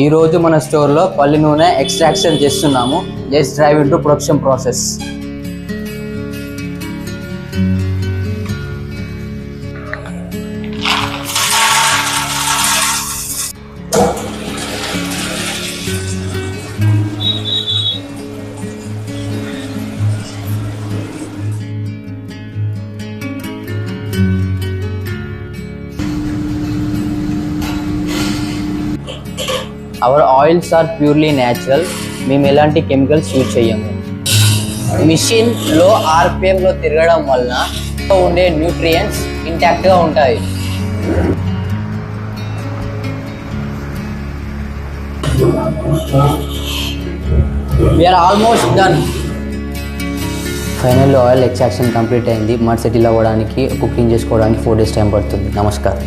ఈ రోజు మన స్టోర్లో పల్లి నూనె ఎక్స్ట్రాక్షన్ చేస్తున్నాము. Let's drive into production process. Our oils are purely natural. మేము ఎలాంటి కెమికల్స్ యూజ్ చేయము. మిషన్ లో RPM లో తిరగడం వలన ఉండే న్యూట్రియంట్స్ ఇంటాక్ట్ గా ఉంటాయి. We are almost done. Final oil extraction complete అయింది. మడ్ సెటిల్ అవ్వడానికి కుకింగ్ చేసుకోవడానికి 4 days టైం పడుతుంది. నమస్కారం.